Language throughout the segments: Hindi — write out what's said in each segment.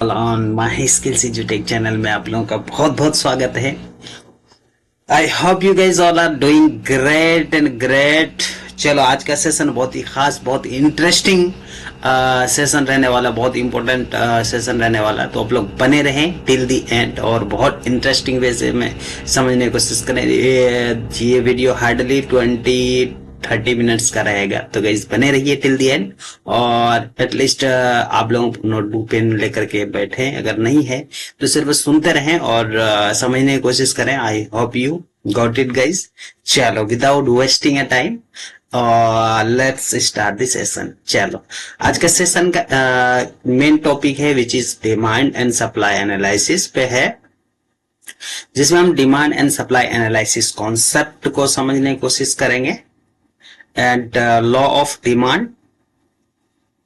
ऑन माई स्किल्स एजुटेक चैनल में आप लोगों का बहुत बहुत स्वागत है। I hope you guys all are doing great and great. चलो आज का सेशन बहुत ही खास, बहुत इंटरेस्टिंग सेशन रहने वाला, बहुत इंपॉर्टेंट सेशन रहने वाला। तो आप लोग बने रहें टिल दी एंड और बहुत इंटरेस्टिंग वे से मैं समझने की कोशिश करें। ये वीडियो हार्डली 20-30 मिनट्स का रहेगा, तो गाइस बने रहिए टिल दी एंड। और एटलीस्ट आप लोग नोटबुक पेन लेकर के बैठे, अगर नहीं है तो सिर्फ सुनते रहें और समझने की कोशिश करें। I hope you got it guys. चलो without wasting a time let's start the session. चलो आज का सेशन का मेन टॉपिक है which is demand and supply analysis पे है, जिसमें हम demand and supply analysis concept को समझने की कोशिश करेंगे and law of demand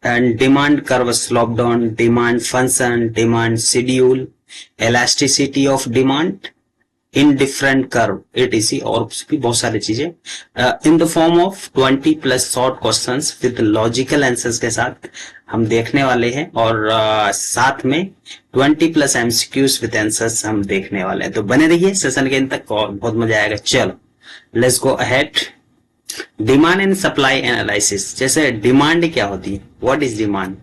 and demand curve slope down, demand function, demand schedule, elasticity of demand in different curve etc और भी बहुत सारी चीजें in the form of 20+ short questions with logical answers के साथ हम देखने वाले हैं। और साथ में 20+ MCQs with answers हम देखने वाले हैं। तो बने रहिए सेशन के अंत तक और बहुत मजा आएगा। चलो let's go ahead. Demand and supply analysis. जैसे डिमांड क्या होती है, what is demand?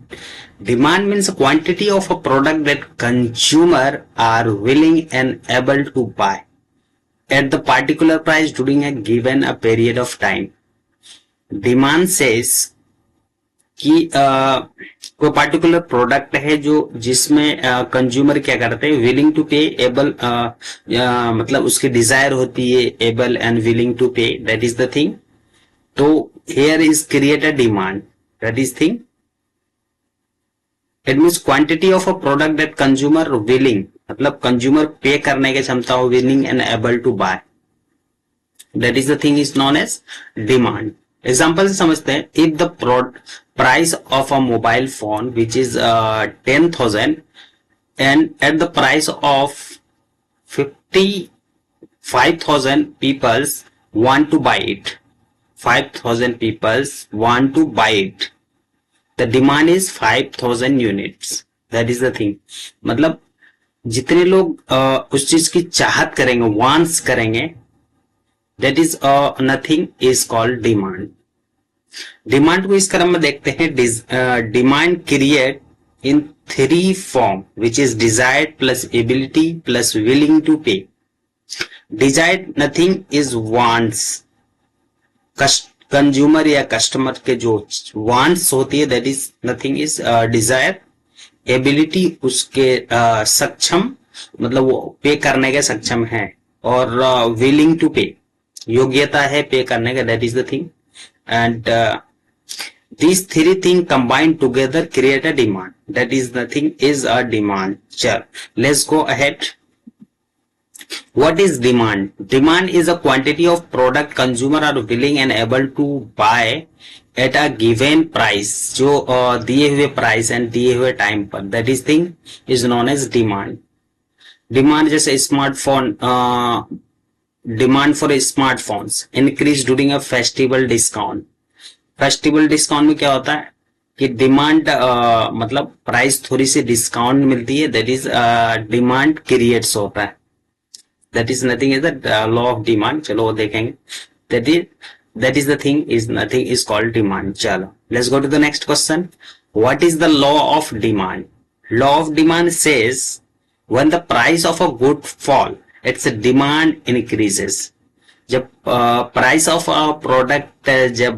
Demand means quantity of a product that consumer are willing and able to buy at the particular price during a given a period of time. Demand says कि कोई पार्टिकुलर प्रोडक्ट है जो जिसमें कंज्यूमर क्या करते हैं, विलिंग टू पे, एबल मतलब उसकी डिजायर होती है, एबल एंड विलिंग टू पे, दैट इज द थिंग। तो here is create a demand, that is thing. It means quantity of a product that consumer willing, मतलब consumer पे करने की क्षमता हो, willing and able to buy, that is the thing is known as demand. Example से समझते हैं, if the price of a mobile phone which is 10,000 and at the price of 55,000 people want to buy it, 5,000 people want to buy it, the demand is 5,000 units, that is the thing। मतलब जितने लोग उस चीज की चाहत करेंगे, वांट्स करेंगे, that is nothing is called demand। Demand को इस क्रम में देखते हैं। Demand create in 3 form which is desired plus ability plus willing to pay. Desired nothing is wants, consumer या कस्टमर के जो वांट्स होती है, that is nothing is desire. Ability उसके सक्षम, मतलब वो पे करने के सक्षम है। और विलिंग टू पे, योग्यता है पे करने का, that is the thing. And these 3 things combined together create a demand, that is nothing is a demand। चल let's go ahead। What is demand? Demand is a quantity of product consumer are willing and able to buy at a given price, जो दिए हुए प्राइस एंड दिए हुए टाइम पर, that is thing is known as demand। Demand जैसे smartphone, demand for smartphones increase during a festival discount. Festival discount में क्या होता है कि डिमांड मतलब प्राइस थोड़ी सी डिस्काउंट मिलती है, दैट इज डिमांड क्रिएट्स होता है, that is nothing is the law of demand। चलो वो देखेंगे, that is the thing is nothing is called demand। चलो let's go to the next question। what is the law of demand? Law of demand says when the price of a good fall its demand increases। जब प्राइस ऑफ अ प्रोडक्ट जब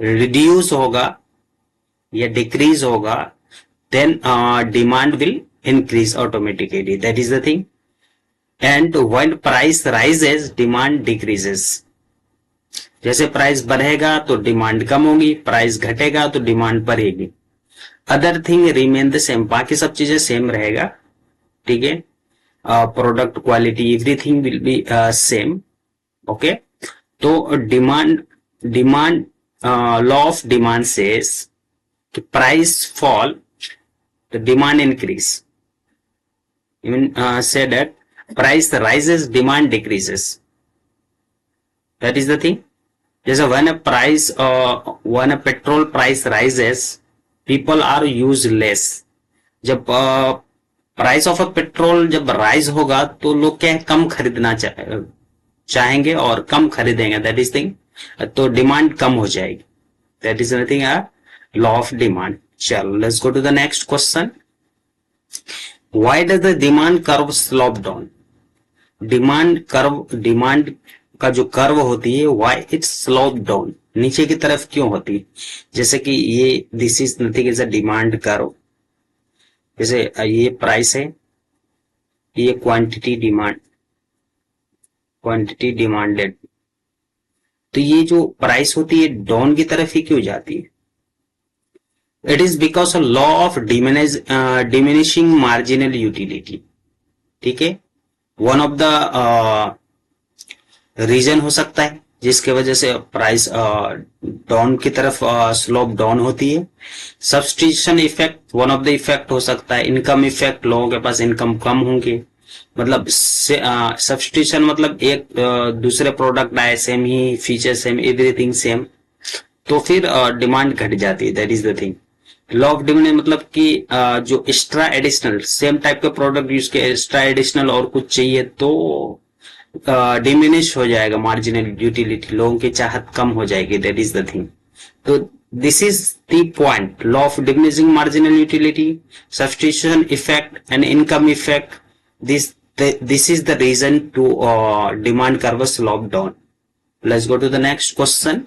रिड्यूस होगा या डिक्रीज होगा, then demand will increase automatically, that is the thing। and when price rises demand decreases। जैसे प्राइस बढ़ेगा तो डिमांड कम होगी, प्राइस घटेगा तो डिमांड बढ़ेगी। Other thing remain the same, बाकी सब चीजें सेम रहेगा, ठीक है। Product quality everything will be same, okay. तो demand law of demand says कि प्राइस फॉल तो demand increase, even say that price rises demand decreases, that is the thing। जैसे when a petrol price rises people are use less, जब प्राइस ऑफ अ पेट्रोल जब राइज होगा तो लोग क्या है, कम खरीदना चाहेंगे और कम खरीदेंगे, दैट इज थिंग, तो डिमांड कम हो जाएगी, that is nothing law of demand. चलो let's go to the next question. Why does the demand curve slope down? Demand का जो कर्व होती है, व्हाई इट स्लोप डाउन, नीचे की तरफ क्यों होती है? जैसे कि ये this is nothing is a demand curve. जैसे ये प्राइस है, ये क्वांटिटी डिमांडेड, तो ये जो प्राइस होती है डाउन की तरफ ही क्यों जाती है? It is because of law of diminishing marginal utility. ठीक है, वन ऑफ द रीजन हो सकता है जिसके वजह से प्राइस डाउन की तरफ स्लोप डाउन होती है. Substitution effect one of the effect हो सकता है. इनकम इफेक्ट, लोगों के पास इनकम कम होंगे, मतलब सब्स्टिट्यूशन मतलब एक दूसरे प्रोडक्ट आए, सेम ही फीचर, सेम एवरीथिंग सेम, तो फिर डिमांड घट जाती है, that is the thing. Law of demand मतलब कि जो एक्स्ट्रा एडिशनल सेम टाइप के प्रोडक्ट यूज के एक्स्ट्रा एडिशनल और कुछ चाहिए तो डिमिनिश हो जाएगा मार्जिनल यूटिलिटी, लोगों की चाहत कम हो जाएगी, दैट इज द थिंग. तो this is the point, law of diminishing marginal utility, substitution effect and income effect. This is the reason to demand curve slope down. Let's go to the next question.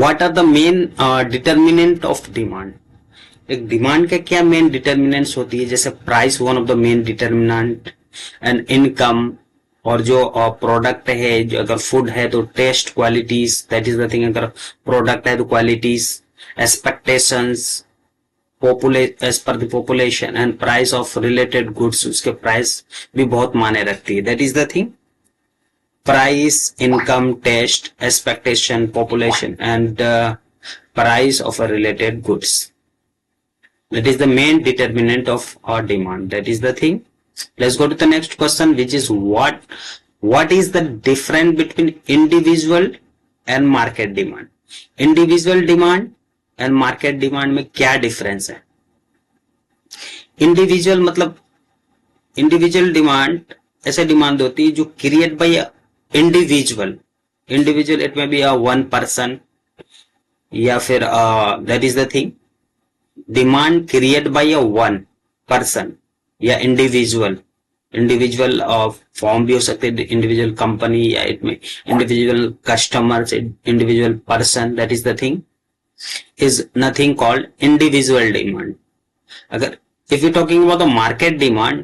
What are the main determinant of demand? एक डिमांड का क्या मेन डिटर्मिनेंट्स होती है? जैसे price one of the main determinant, and income, और जो प्रोडक्ट है, जो अगर फूड है तो taste, qualities, that is the thing. अगर प्रोडक्ट है तो qualities, expectations, as per the population, and price of related goods, उसके प्राइस भी बहुत मायने रखती है, that is the thing. Price, income, taste, expectation, population and price of related goods, that is the main determinant of our demand, that is the thing. Let's go to the next question, which is what is the difference between individual and market demand? Individual demand and market demand में क्या डिफरेंस है? इंडिविजुअल मतलब इंडिविजुअल डिमांड ऐसे डिमांड होती है जो create by individual. It may B one person या फिर that is the thing. Demand create by one person या इंडिविजुअल फॉर्म भी हो सकते हैं, इंडिविजुअल कंपनी या इट में individual customers, individual person, that is the thing, is nothing called individual demand. अगर if you're talking about the market demand,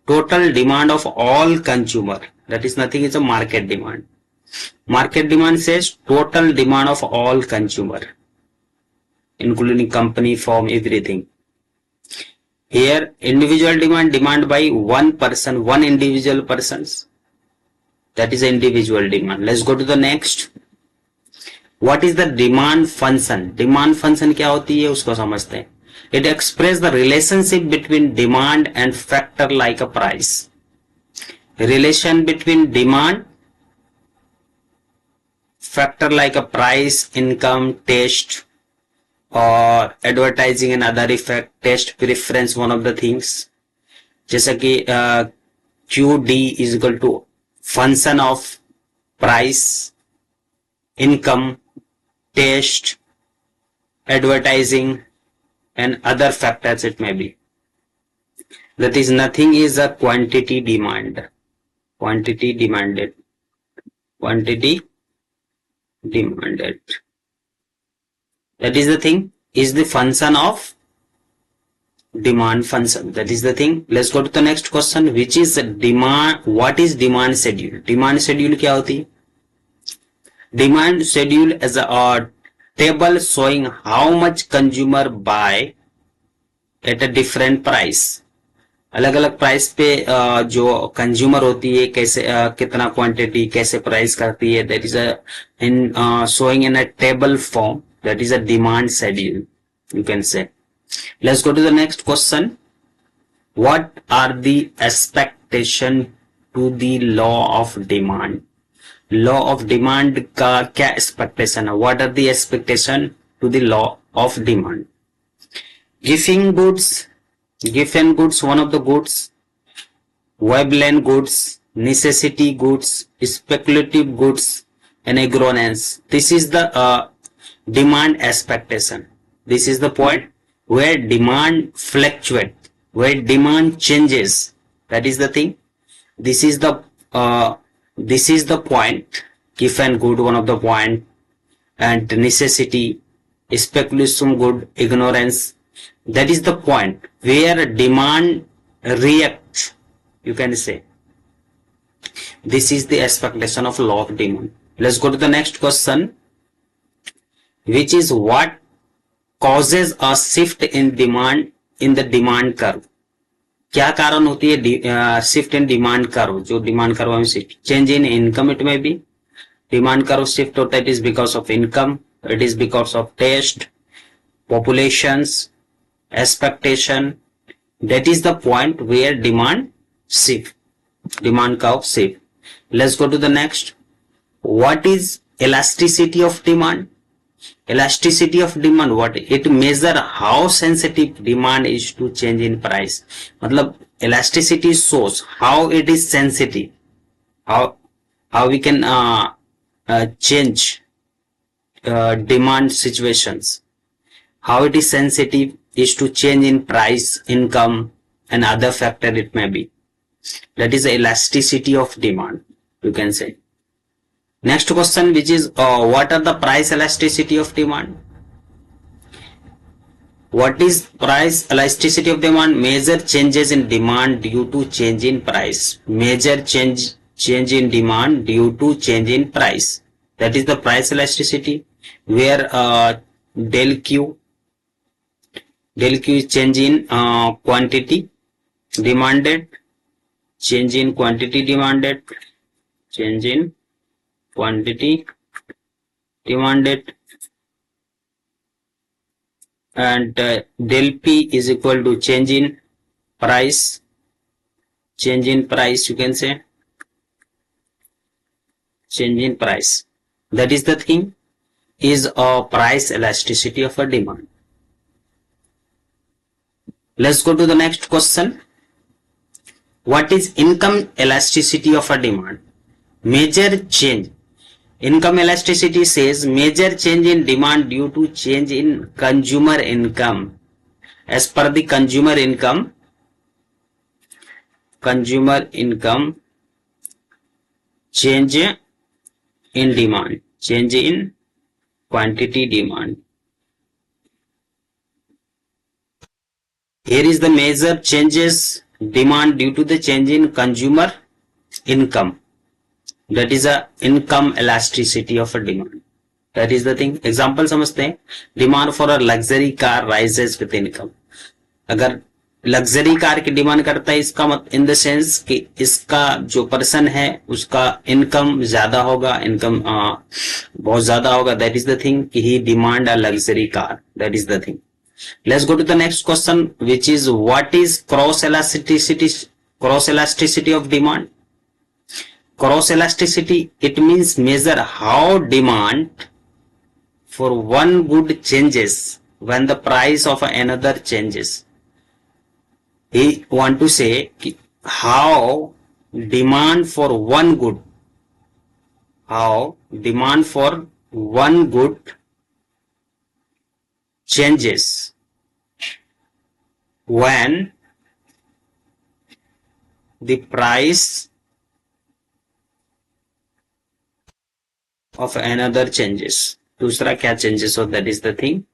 total demand of all consumer, that is nothing, is a market demand. Market demand says total demand of all consumer, including company, firm, everything. Here individual demand by one person, one individual persons, that is individual demand. Let's go to the next. What is the demand function? Demand function क्या होती है उसको समझते हैं. It expresses the relationship between demand and factor like a price. Relation between demand, factor like a price, income, taste, or advertising and other effect, taste preference, one of the things. जैसा कि QD is equal to function of price, income, taste, advertising, and other factors it may be. That is nothing is a quantity demand. Quantity demanded. That is the thing, is the function of demand function. That is the thing. Let's go to the next question, which is demand. What is demand schedule? Demand schedule क्या होती है? Demand schedule as a table showing how much consumer buy at a different price. अलग अलग प्राइस पे जो कंज्यूमर होती है कैसे कितना क्वांटिटी कैसे प्राइस करती है, that is in showing in a table form, that is a demand schedule you can say. Let's go to the next question. What are the expectation to the law of demand? Law of demand का क्या एक्सपेक्टेशन है? What are the expectation to the law of demand? Giving goods Giffen goods, one of the goods, Veblen goods, necessity goods, speculative goods, and ignorance. This is the demand expectation. This is the point where demand fluctuates, where demand changes. That is the thing. This is the point. Giffen good, one of the point, and necessity, speculation good, ignorance. That is the point where demand reacts. You can say this is the expectation of law of demand. Let's go to the next question, which is what causes a shift in demand in the demand curve. क्या कारण होती है शिफ्ट इन डिमांड कर्व, जो डिमांड कर्व में shift, change in income it may be, demand curve shift होता है, it is because of income, it is because of taste, populations, expectation. That is the point where demand shift, demand curve shift. Let's go to the next. What is elasticity of demand? Elasticity of demand, what it measure how sensitive demand is to change in price. मतलब elasticity shows how it is sensitive, how we can change demand situations, how it is sensitive is to change in price, income, and other factor it may be. That is the elasticity of demand, you can say. Next question, which is what are the price elasticity of demand? What is price elasticity of demand? Major changes in demand due to change in price. Major change in demand due to change in price. That is the price elasticity, where del Q is change in quantity demanded, change in quantity demanded, change in quantity demanded, and del P is equal to change in price, you can say, change in price. That is the thing, is a price elasticity of a demand. Let's go to the next question. What is income elasticity of a demand? Major change. Income elasticity says major change in demand due to change in consumer income. As per the consumer income, change in demand, change in quantity demand. Here is the major changes demand due to the change in consumer income. That is a income elasticity of a demand. That is the thing. Example समझते हैं. Demand for a luxury car rises with income. अगर लग्जरी कार की डिमांड करता है, इसका मत इन द सेंस कि इसका जो पर्सन है उसका इनकम ज्यादा होगा, इनकम बहुत ज्यादा होगा. दैट इज द थिंग कि he demand a luxury car. That is the thing. Let's go to the next question, which is what is cross elasticity of demand? Cross elasticity, it means measure how demand for one good changes when the price of another changes. He want to say how demand for one good changes when the price of another changes. दूसरा क्या changes हो, that is the thing,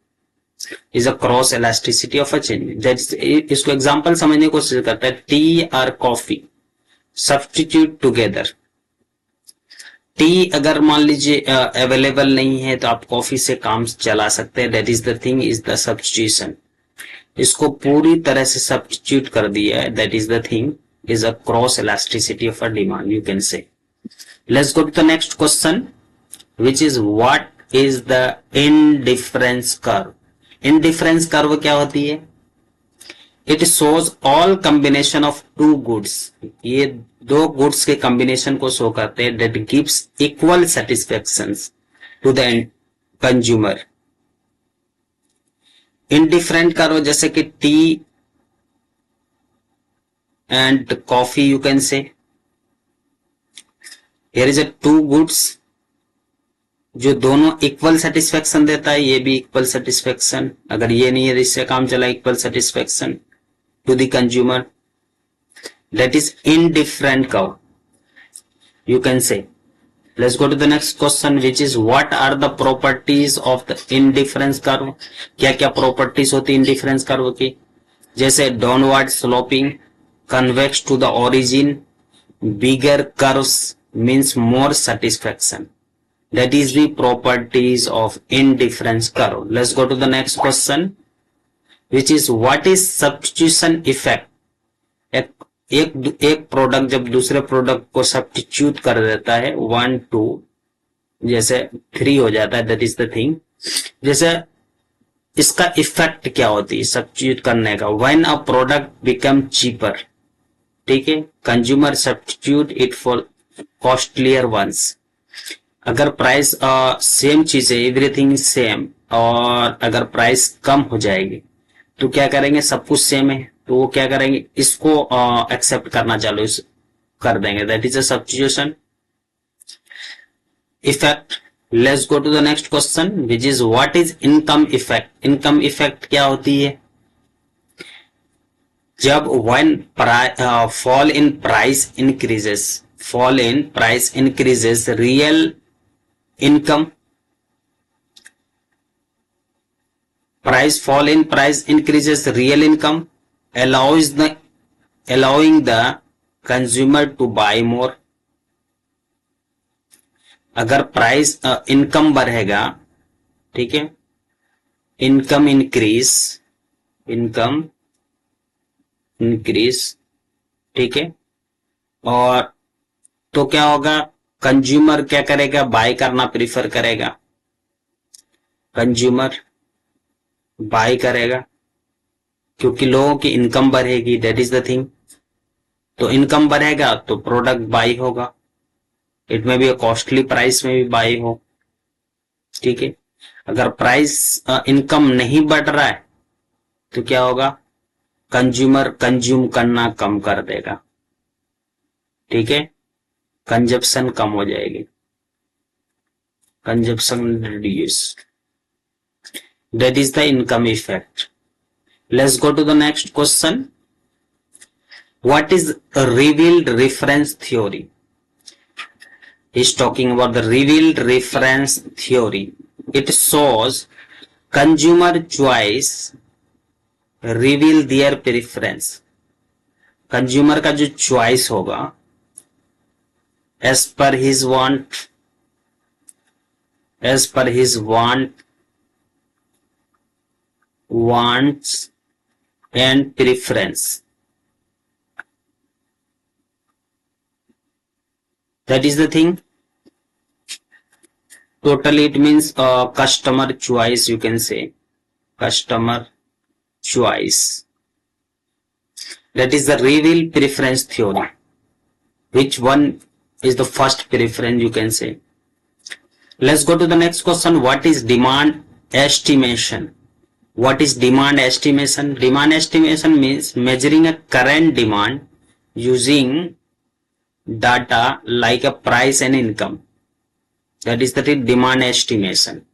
is a cross elasticity of a change. That's इसको example समझने की कोशिश करता है. टी और कॉफी सब्स्टिट्यूट टुगेदर. टी अगर मान लीजिए अवेलेबल नहीं है तो आप कॉफी से काम चला सकते हैं. That is the thing, is the substitution. इसको पूरी तरह से सब्स्टिट्यूट कर दिया है. That is the thing, is a cross elasticity of a demand, you can say. Let's go to the next question, which is what is the indifference curve. Indifference curve क्या होती है? It shows all combination of two goods. ये दो गुड्स के कॉम्बिनेशन को शो करते हैं. That gives equal satisfaction to the consumer. Indifferent करो, जैसे कि tea and coffee you can say. Here is a two goods जो दोनों इक्वल सेटिस्फेक्शन देता है, ये भी इक्वल सेटिस्फेक्शन, अगर ये नहीं है तो इससे काम चला, equal satisfaction to the consumer, that is indifferent curve you can say. Let's go to the next question, which is what are the properties of the indifference curve. क्या क्या properties होती है indifference curve की, जैसे downward sloping, convex to the origin, bigger curves means more satisfaction. That is the properties of indifference curve. Let's go to the next question, which is what is substitution effect. एक प्रोडक्ट जब दूसरे प्रोडक्ट को सब्स्टिट्यूट कर देता है, 1 2 जैसे 3 हो जाता है, दैट इज द थिंग. जैसे इसका इफेक्ट क्या होती है सब्स्टिट्यूट करने का, when a product become cheaper, ठीक है, consumer substitute it for costlier ones. अगर प्राइस सेम चीज है, एवरीथिंग सेम, और अगर प्राइस कम हो जाएगी तो क्या करेंगे, सब कुछ सेम है तो वो क्या करेंगे, इसको एक्सेप्ट करना चालू कर देंगे, that is a substitution effect. Let's go to the next question, which is what is income effect. Income effect क्या होती है, जब when fall in price increases real income, fall in price increases real income, allowing the consumer to buy more. अगर प्राइस इनकम बढ़ेगा, ठीक है, इनकम इंक्रीज, ठीक है, और तो क्या होगा, कंज्यूमर क्या करेगा, बाय करना प्रीफर करेगा, कंज्यूमर बाय करेगा क्योंकि लोगों की इनकम बढ़ेगी, दैट इज द थिंग. तो इनकम बढ़ेगा तो प्रोडक्ट बाय होगा, इट में भी कॉस्टली प्राइस में भी बाय हो, ठीक है. अगर प्राइस इनकम नहीं बढ़ रहा है तो क्या होगा, कंज्यूमर कंज्यूम करना कम कर देगा, ठीक है, कंजप्शन कम हो जाएगी, consumption reduce. That is the income effect. Let's go to the next question. What is a revealed reference theory? He's talking about the revealed reference theory. It shows consumer choice reveal their preference. Consumer का जो choice होगा as per his wants and preference, that is the thing. Totally it means customer choice, you can say customer choice. That is the reveal preference theory. Which one is the first preference, you can say. Let's go to the next question. What is demand estimation? What is demand estimation? Demand estimation means measuring a current demand using data like a price and income. That is the demand estimation.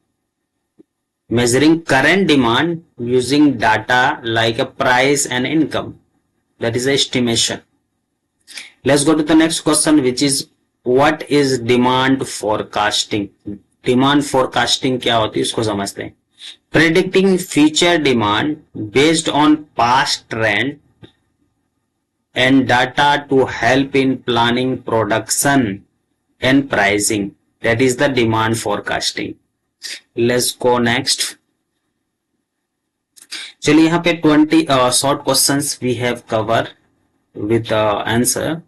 Measuring current demand using data like a price and income. That is estimation. Let's go to the next question, which is what is demand forecasting? Demand forecasting क्या होती है उसको समझते हैं. Predicting future demand based on past trend and data to help in planning production and pricing. That is the demand forecasting. Let's go next. चलिए यहाँ पे 20 short questions we have covered with answer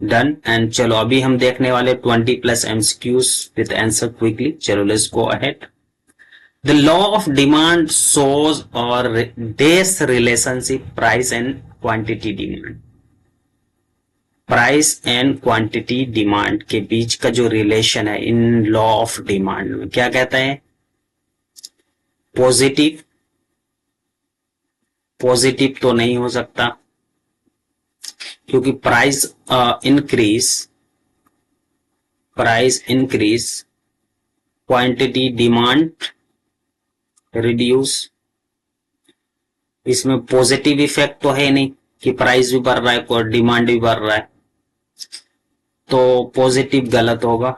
done. And चलो अभी हम देखने वाले 20 plus MCQs with answer quickly. चलो let's go ahead. The law of demand shows or days relationship price and quantity demand. Price and quantity demand के बीच का जो रिलेशन है इन लॉ ऑफ डिमांड में क्या कहता है, पॉजिटिव तो नहीं हो सकता, क्योंकि price increase quantity demand reduce. इसमें पॉजिटिव इफेक्ट तो है नहीं कि प्राइस भी बढ़ रहा है और डिमांड भी बढ़ रहा है, तो पॉजिटिव गलत होगा।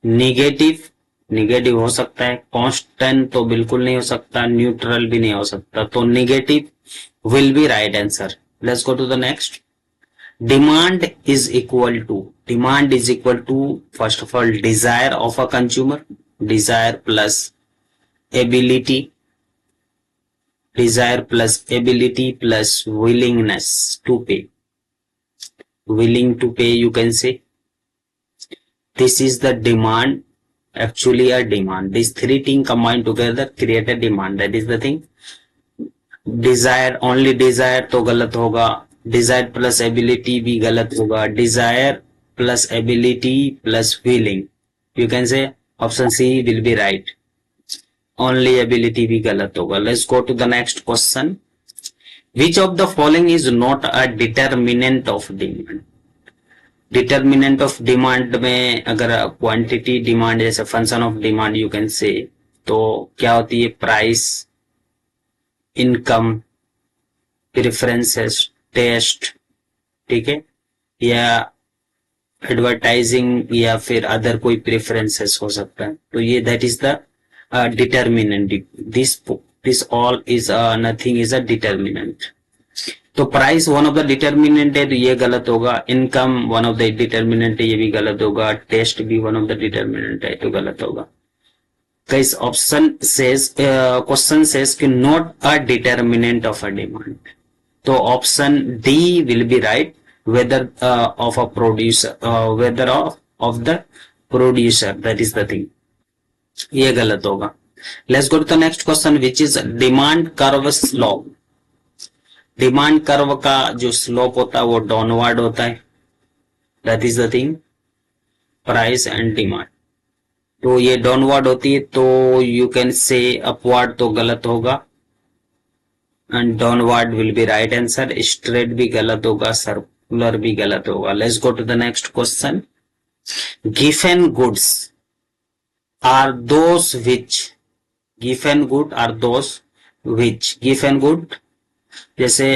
निगेटिव हो सकता है, कांस्टेंट तो बिल्कुल नहीं हो सकता, न्यूट्रल भी नहीं हो सकता, तो negative will be right answer. Let's go to the next. Demand is equal to first of all desire of a consumer, desire plus ability plus willingness to pay, willing to pay you can say. This is the demand, actually a demand. These three things combined together create a demand. That is the thing. Desire, only desire तो गलत होगा, desire plus ability भी गलत होगा, desire plus ability plus willing, you can say option C will be right. Only ability भी गलत होगा. Let's go to the next question. Which of the following is not a determinant of demand? Determinant of demand में अगर क्वांटिटी डिमांड जैसे function of demand you can से, तो क्या होती है? प्राइस, इनकम, प्रेफरेंसेस, टेस्ट, ठीक है, या एडवर्टाइजिंग या फिर अदर कोई प्रेफरेंसेस हो सकता है, तो ये that is the determinant. This all is nothing is a determinant. तो price one of the determinant है तो ये गलत होगा, income one of the determinant है ये भी गलत होगा, टेस्ट भी वन ऑफ द डिटर्मिनेंट है तो गलत होगा. कई ऑप्शन सेज क्वेश्चन सेज कि not a determinant of a demand, तो option D will be right, weather of a producer, weather of the producer, that is the thing, ये गलत होगा. Let's go to the next question which is demand curve slope. Demand curve का जो स्लोप होता है वो डाउनवर्ड होता है, that is the thing, price and demand. तो ये डाउनवर्ड होती है तो यू कैन से अपवर्ड तो गलत होगा, and downward will be right answer. Straight भी गलत होगा, सर्कुलर भी गलत होगा. Let's go to the next question. Given goods are those which, given good are those which, given good जैसे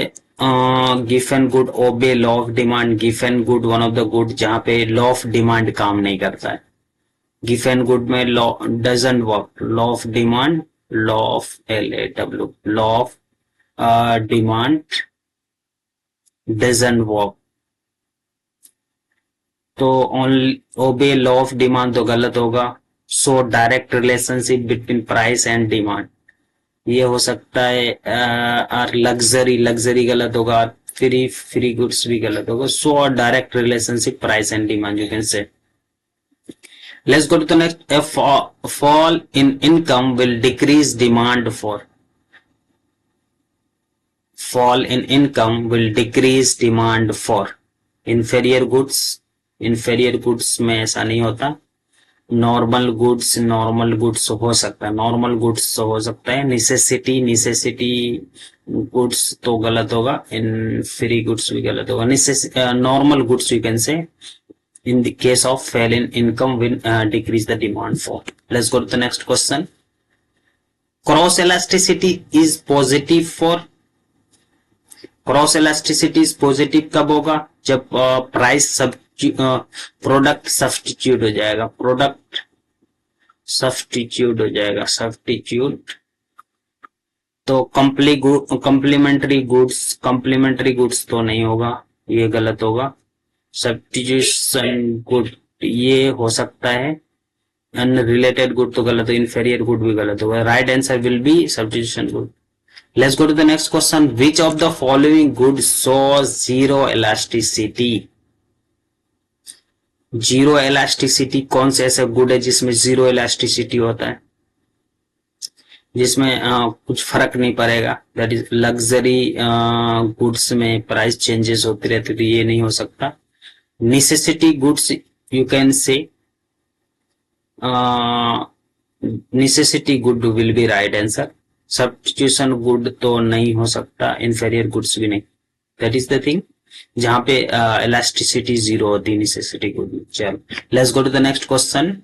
given good obey law of demand, given good one of the good जहां पे लॉ ऑफ डिमांड काम नहीं करता है. गिवन गुड में law doesn't work, law of demand, law of LAW, law of demand doesn't work, तो ओनली ओबे लॉ ऑफ डिमांड तो गलत होगा. So direct relationship between price and demand, ये हो सकता है. और लग्जरी गलत होगा, फ्री गुड्स भी गलत होगा. So direct relationship price and demand you can say. Let's go to the next. A fall in income will decrease demand for, fall in income will decrease demand for inferior goods. inferior goods में ऐसा नहीं होता. नॉर्मल गुड्स हो सकता है, नॉर्मल गुड्स हो सकता है. निसेसिटी गुड्स तो गलत होगा, इन फ्री गुड्स भी गलत होगा. नॉर्मल गुड्स यू कैन से in the case of fall in income will decrease the demand for. Let's go to the next question. Cross elasticity is positive for, cross elasticity positive कब होगा? जब प्राइस प्रोडक्ट सब्स्टिट्यूट हो जाएगा, प्रोडक्ट सब्स्टिट्यूट हो जाएगा, सब्स्टिट्यूट. तो कंप्लीमेंट्री गुड्स तो नहीं होगा, ये गलत होगा. सब्स्टिट्यूशन गुड ये हो सकता है, अनरिलेटेड गुड तो गलत हो, इन्फेरियर गुड भी गलत होगा. Right answer will be substitution good. Let's go to the next question. Which of the following goods shows zero elasticity? Zero elasticity कौन से ऐसे गुड है जिसमें जीरो एलास्टिसिटी होता है, जिसमें कुछ फर्क नहीं पड़ेगा? दैट इज लग्जरी गुड्स में प्राइस चेंजेस होती रहती, तो ये नहीं हो सकता. नेसेसिटी गुड्स यू कैन से, necessity good will be right answer. Substitution good तो नहीं हो सकता, इन्फेरियर गुड्स भी नहीं, दैट इज द थिंग. जहां पे इलास्टिसिटी जीरो होती, नेसेसिटी को भी। चलो let's go to the next question.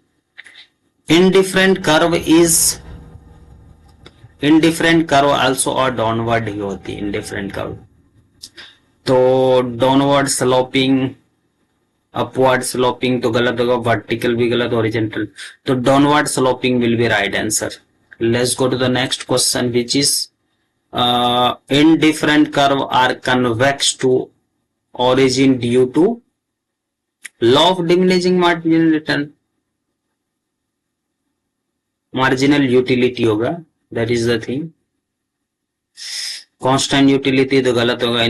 Indifferent curve also और डाउनवर्ड ही होती है इनडिफरेंट कर्व। तो डाउनवर्ड स्लोपिंग, अपवर्ड स्लोपिंग तो गलत होगा, वर्टिकल भी गलत, हॉरिजॉन्टल। तो downward sloping will be right answer. Let's go to the next question which is indifferent curve are convex to origin due to law of diminishing marginal return, marginal utility होगा, that is the thing. Constant utility तो गलत होगा,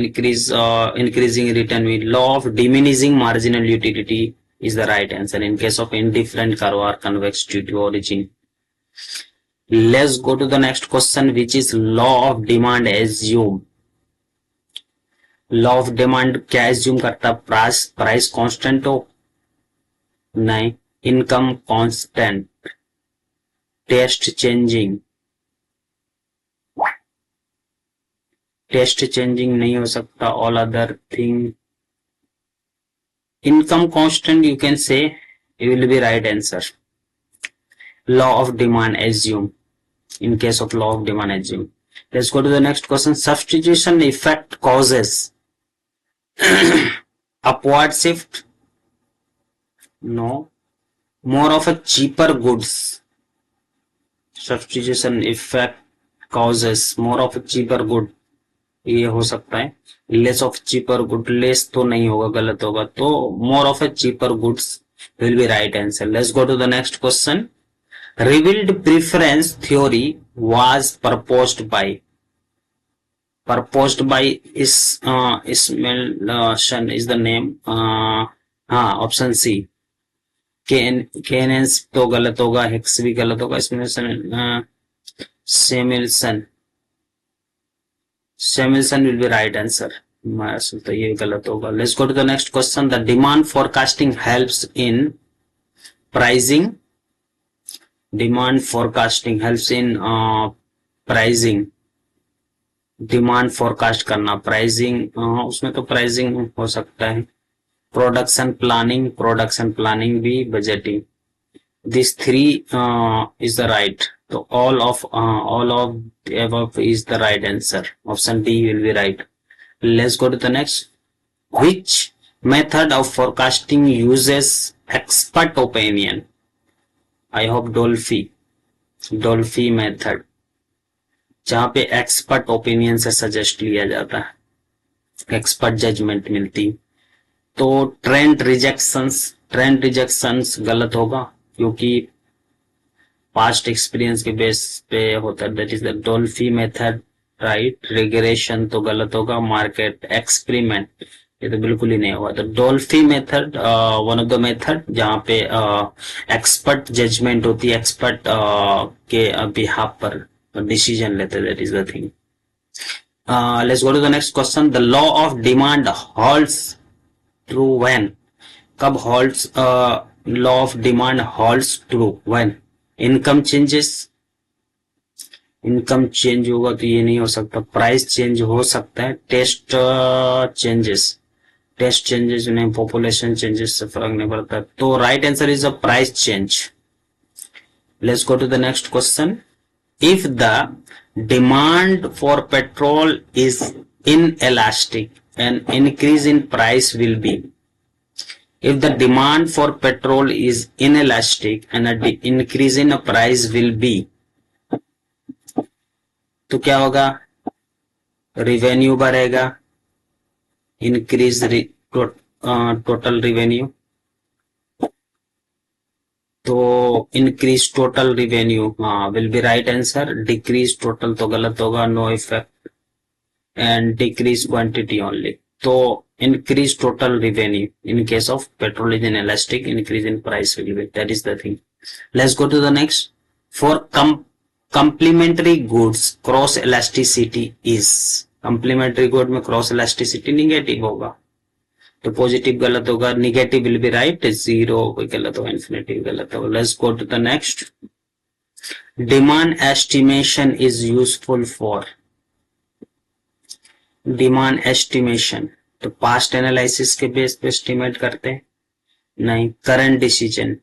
increasing return with law of diminishing marginal utility is the right answer in case of indifferent curve are convex due to origin. Let's go to the next question which is law of demand assume. Law of demand क्या एज्यूम करता? प्राइस कांस्टेंट हो? नहीं। इनकम कांस्टेंट, टेस्ट चेंजिंग नहीं हो सकता, all other thing. Income constant you can से, it will be right answer. Law of demand assume. In case of law of demand assume. Let's go to the next question. Substitution effect causes upward shift? No. More of a cheaper goods. Substitution effect causes more of a cheaper good. ये हो सकता है। Less of cheaper good. Less तो नहीं होगा, गलत होगा। तो more of a cheaper goods will be right answer. Let's go to the next question. Revealed preference theory was proposed by Ismailson is the name. Option C. Keynes तो गलत होगा, हिक्स भी गलत होगा, Samuelson will be right answer. तो ये गलत होगा। Let's go to the next question. The demand forecasting helps in pricing. Demand forecasting helps in pricing. Demand forecast करना, प्राइसिंग उसमें तो प्राइसिंग हो सकता है। प्रोडक्शन प्लानिंग भी, budgeting. This three is the right. तो all of the above is the right answer. Option D will be right. Let's go to the next. Which method of forecasting uses expert opinion? I hope Delphi method, जहां पे एक्सपर्ट ओपिनियन से सजेस्ट लिया जाता है, एक्सपर्ट जजमेंट मिलती। तो ट्रेंड रिजेक्शंस गलत होगा, क्योंकि पास्ट एक्सपीरियंस के बेस पे होता है। That is the Dolphy method, right. Regression तो गलत होगा। मार्केट एक्सपेरिमेंट ये तो बिल्कुल ही नहीं होगा। तो Dolphy method one of the method जहां पे एक्सपर्ट जजमेंट होती है, एक्सपर्ट के बिहाफ पर डिसीजन लेते, that is the thing. Let's go to the next question. The law of demand holds true when? कब holds law of demand holds true? When income changes. Income change होगा तो ये नहीं हो सकता। प्राइस चेंज हो सकता है। टेस्ट चेंजेस नहीं, पॉपुलेशन चेंजेस से फर्क नहीं पड़ता। तो right answer is a price change. Let's go to the next question. If the demand for petrol is inelastic, an increase in price will be. If the demand for petrol is inelastic and an increase in price will be, तो क्या होगा? रेवेन्यू बढ़ेगा, इंक्रीज टोटल रेवेन्यू। तो increase total revenue will be right answer. Decrease total तो गलत होगा, no effect, and decrease quantity only. तो increase total revenue in case of petrol is inelastic, increase in price will be, that is the thing. Let's go to the next. For complementary goods cross elasticity is. Complementary good में क्रॉस इलास्टिसिटी निगेटिव होगा, तो पॉजिटिव गलत होगा, negative will be right, zero गलत होगा, इन्फिनिटिव गलत होगा। Let's go to the next. Demand estimation is useful for. Demand estimation तो पास्ट एनालिसिस के बेस पे एस्टिमेट करते हैं? नहीं, करंट डिसीजन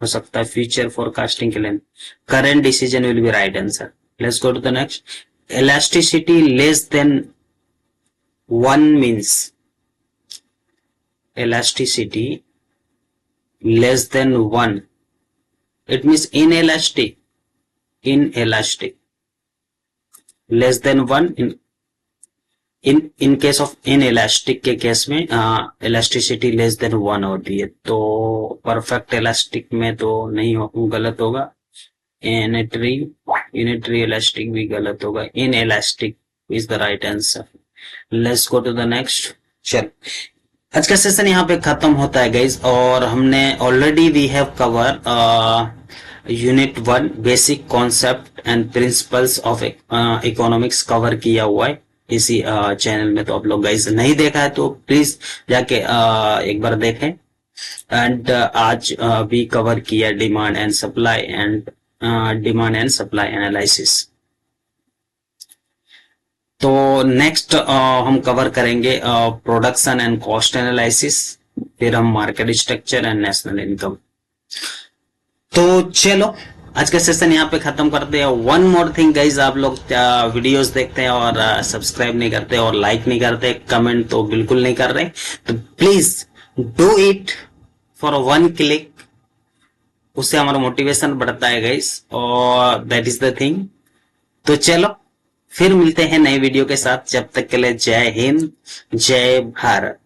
हो सकता है, फ्यूचर फोरकास्टिंग के लिए current decision will be right answer. Let's go to the next. Elasticity less than 1 means, elasticity less than 1, it means inelastic, less than 1 in case of inelastic के केस में elasticity less than 1 होती है, तो perfect elastic में तो नहीं हो, गलत होगा। unitary elastic भी गलत होगा, inelastic is the right answer। let's go to the next। चल, आज का सेशन यहाँ पे खत्म होता है गाइज, और हमने already we have cover unit 1 basic concept and principles of economics cover किया हुआ है इसी चैनल में। तो आप लोग गाइज नहीं देखा है तो प्लीज जाके एक बार देखें। एंड आज भी कवर किया डिमांड एंड सप्लाई एनालिसिस। तो नेक्स्ट हम कवर करेंगे प्रोडक्शन एंड कॉस्ट एनालिसिस, फिर हम market structure and national income. तो चलो आज का सेशन यहाँ पे खत्म करते हैं। वन मोर थिंग गाइज, आप लोग वीडियोस देखते हैं और सब्सक्राइब नहीं करते और लाइक नहीं करते, कमेंट तो बिल्कुल नहीं कर रहे, तो please do it for 1 click, उससे हमारा मोटिवेशन बढ़ता है गाइज, और दैट इज द थिंग। तो चलो फिर मिलते हैं नए वीडियो के साथ, जब तक के लिए जय हिंद, जय भारत।